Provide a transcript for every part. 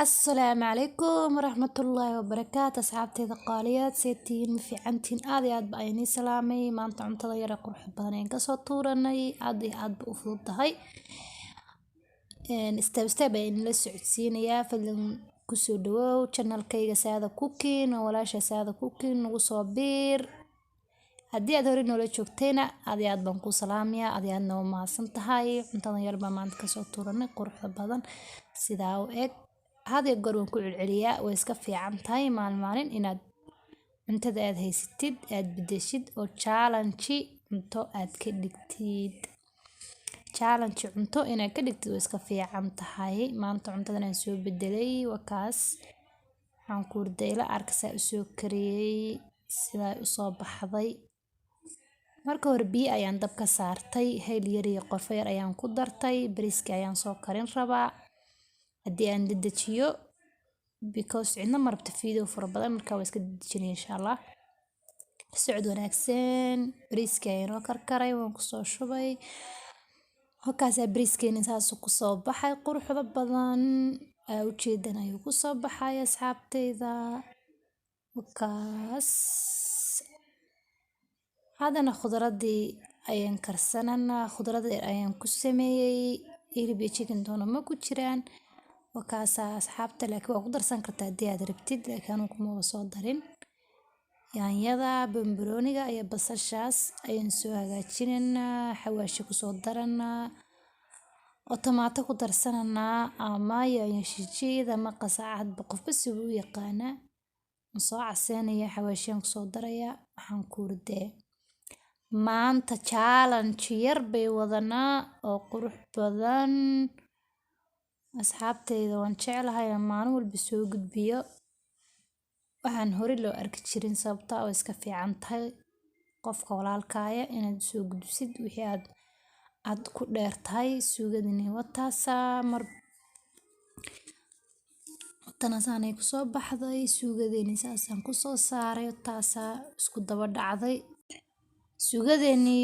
السلام عليكم ورحمة الله وبركاته أصحابتي القاليات سيتين في عنتين آدي آد بأيني سلامي ما أنت عم تغير قرح بدنين كسطورني آدي آد بأفضل هاي استبين لسعودسين يا فلن كسو دواو channel كيغا سادا كوكين وولاشا سادا كوكين وصابير هدي أدوري نولا جوجتينا آدي آد بانكو سلاميا آدي آد نو ماسن تهاي عمتنا يربا ما أنت كسطورني قرح بدن سيداو إيك هذا يقولون كل العليا ويسكفي عم تاي مع المالين إن أنت ذا هي ستيد أد بدشيد أو challenge أنتو أد كدكتيد challenge أنتو إن كدكتيد ويسكفي عم تهاي ما أنتو أنت ذا نسوي بدلي وكاس عن كورديلا أركسا أسوي كري سلا إصابة حظي marka hore biyo ayaan dabka saartay heel yar iyo qorfeer ayaan ku dartay bariiska ayaan soo karin rabaa haddii aan dedejiyo because cidna ma rabto video fara badan marka waa iska dedejinay insha Allah socod wanaagsan bariiska ayaan karkaray waan ku soo shubay halkaas bariiskeena saas ku soo baxay quruxda badan u jeedan ayuu ku soo baxay asxaabteyda wakaas هذا خضردي أيان كرسنا خضردي أيان كسمي إيربي chicken دونا ما كجران وكاسا أصحابته لكن أقدر سنكرت دي أدربتيد لكن كم وصادرين يعني يدا بمبرونيجا أي بصشاس أي نسوها جاتشيننا حواشي كصادرنا وطماطة قدر سننا أما يعني شيء إذا ما قصعد بقف بس هو يقانا نصاع السنة حواشيان كصادريا حنكورده maanta challenge yar bay wadanaa oo qurux badan asxaabteyda waan jeclahay maalin walba soo gudbiyo waxaan hore loo arki jirin sababta oo iska fiican tahay qofka walaalkaaya inaad soo gudbisid wixii aad ku dheertahay suugadani wataasa mar tanasaanay ku soo baxday suugadani saasaan ku soo saaray taasa isku daba dhacday suugadani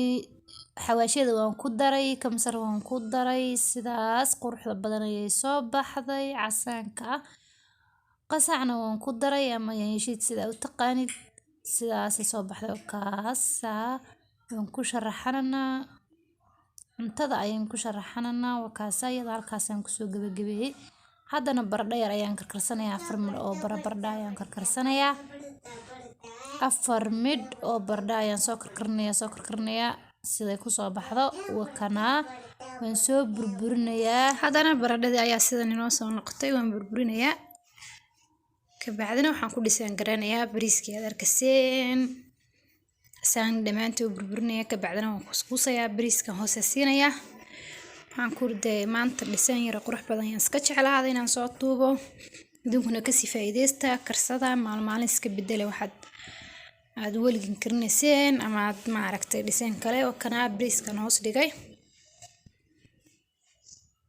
xawaashiyada waan ku daray kamsar waan ku daray sidaas quruxda badan ayay soo baxday casaanka qasacna waan ku daray ama yaanshid sida u taqaanid sidaas soo baxday kaasa waan ku sharaxanaa cuntada ayaan ku sharaxanaa wakaasa iyada halkaas aan ku soo gabagabeeyay haddana baradho yar ayaan karkarsanayaa 4 mil oo baradho ayaan karkarsanayaa 4 mid oo baradho ayaan soo karkarinayaa siday ku soo baxdo wakana waan soo burburinayaa haddana baradhada ayaa sidan inoo soo noqotay waan burburinayaa ka bacdina waxaan ku dhisaan garanayaa bariiska arkaseen saan dhamaantii burburinayaa ka bacdina waan kuskuusayaa bariiska hoose siinayaa waxaan ku riday maanta dhisaan yar qurux badan ayaan iska jeclaaday inaan soo tuubo idinkuna ka sii faa'iideysta karsada maalin iska beddelay waxaad aad weligiin karinayseen ama aad ma aragtay dhiseen kale oo kana bariiskan hoos dhigay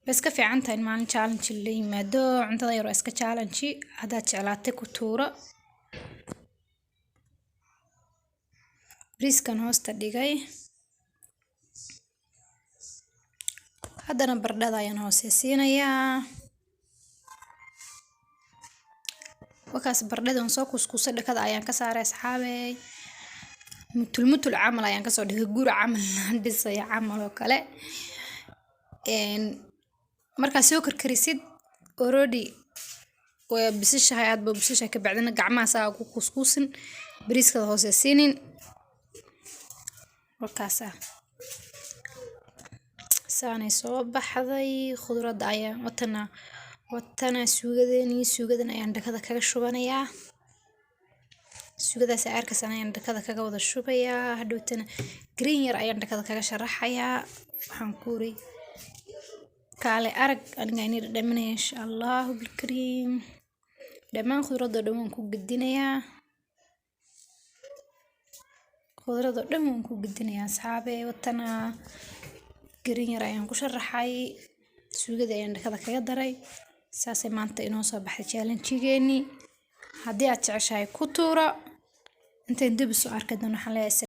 bas ka fiican tahay maalin challenge la yimaado cuntada yar iska challenge hadaad jeclaatay ku tuuro bariiskan hoosta dhigay haddana baradhada ayaan hoose siinayaa wakaas baradhada aan soo kuskusay dhakada ayaan ka saaray asxaabey mutul camal ayaan ka soo dhigay guri camal dhisay camal oo kale marka soo karkarisid already way bisashahay aad baa bisashahay ka bacdina gacmaha saa ku kuskusin bariiska hoose siinin wakaasa saanay soo baxday khudradda ayaan watana suugadan ayaan dhakada kaga shubanayaa suugadaas arkaysan ayaan dhakada kaga wada shubayaa hadhowtana green yar ayaan dhakada kaga sharaxayaa waxaan ku ri kaale arag aniga inay dhamanaya insha Allah bil kareem dhamaan khudradda dhan waan ku gidinayaa khudradda dhan waan ku gidinayaa asxaabey watana green yar ayaan ku sharaxay suugada ayaan dhakada kaga daray saasay maanta inoo soo baxday challenge-geeni haddii aad jeceshahay ku tuuro inta dib soo arkay doona xalee